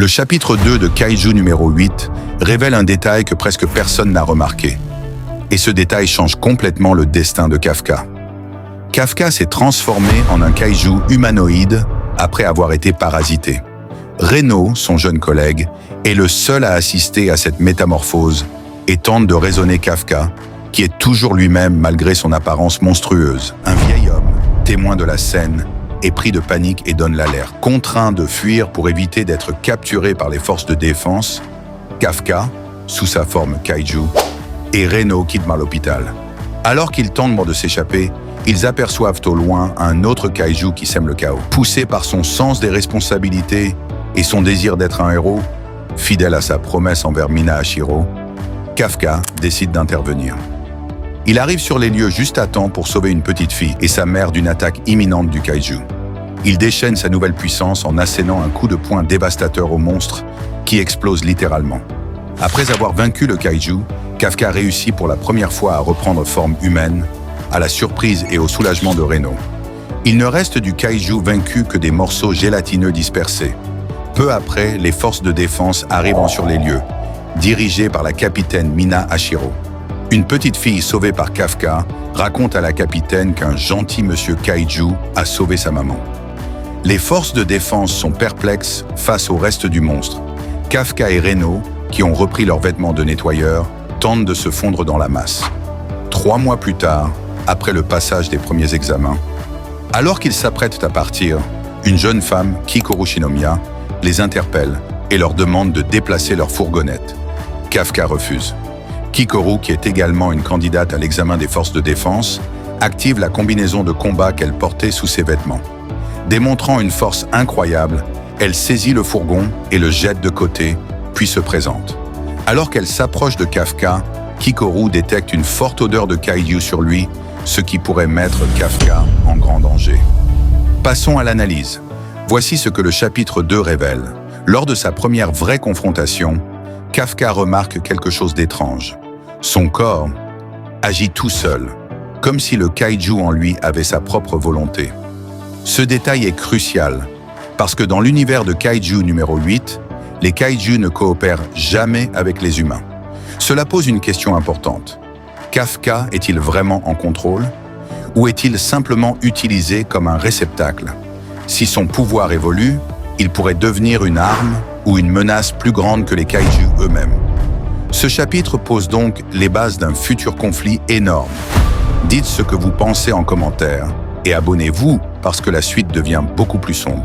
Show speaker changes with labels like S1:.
S1: Le chapitre 2 de Kaiju numéro 8 révèle un détail que presque personne n'a remarqué. Et ce détail change complètement le destin de Kafka. Kafka s'est transformé en un kaiju humanoïde après avoir été parasité. Reno, son jeune collègue, est le seul à assister à cette métamorphose et tente de raisonner Kafka, qui est toujours lui-même malgré son apparence monstrueuse. Un vieil homme, témoin de la scène, est pris de panique et donne l'alerte. Contraint de fuir pour éviter d'être capturé par les forces de défense, Kafka, sous sa forme kaiju, et Reno quittent l'hôpital. Alors qu'ils tentent de s'échapper, ils aperçoivent au loin un autre kaiju qui sème le chaos. Poussé par son sens des responsabilités et son désir d'être un héros, fidèle à sa promesse envers Mina Hashiro, Kafka décide d'intervenir. Il arrive sur les lieux juste à temps pour sauver une petite fille et sa mère d'une attaque imminente du kaiju. Il déchaîne sa nouvelle puissance en assénant un coup de poing dévastateur au monstre qui explose littéralement. Après avoir vaincu le kaiju, Kafka réussit pour la première fois à reprendre forme humaine, à la surprise et au soulagement de Reno. Il ne reste du kaiju vaincu que des morceaux gélatineux dispersés. Peu après, les forces de défense arrivent sur les lieux, dirigées par la capitaine Mina Hashiro. Une petite fille sauvée par Kafka raconte à la capitaine qu'un gentil monsieur kaiju a sauvé sa maman. Les forces de défense sont perplexes face au reste du monstre. Kafka et Reno, qui ont repris leurs vêtements de nettoyeur, tentent de se fondre dans la masse. 3 mois plus tard, après le passage des premiers examens, alors qu'ils s'apprêtent à partir, une jeune femme, Kikoru Shinomiya, les interpelle et leur demande de déplacer leur fourgonnette. Kafka refuse. Kikoru, qui est également une candidate à l'examen des forces de défense, active la combinaison de combat qu'elle portait sous ses vêtements. Démontrant une force incroyable, elle saisit le fourgon et le jette de côté, puis se présente. Alors qu'elle s'approche de Kafka, Kikoru détecte une forte odeur de kaiju sur lui, ce qui pourrait mettre Kafka en grand danger. Passons à l'analyse. Voici ce que le chapitre 2 révèle. Lors de sa première vraie confrontation, Kafka remarque quelque chose d'étrange. Son corps agit tout seul, comme si le kaiju en lui avait sa propre volonté. Ce détail est crucial, parce que dans l'univers de Kaiju numéro 8, les kaiju ne coopèrent jamais avec les humains. Cela pose une question importante. Kafka est-il vraiment en contrôle, ou est-il simplement utilisé comme un réceptacle? Si son pouvoir évolue, il pourrait devenir une arme ou une menace plus grande que les kaiju eux-mêmes. Ce chapitre pose donc les bases d'un futur conflit énorme. Dites ce que vous pensez en commentaire et abonnez-vous parce que la suite devient beaucoup plus sombre.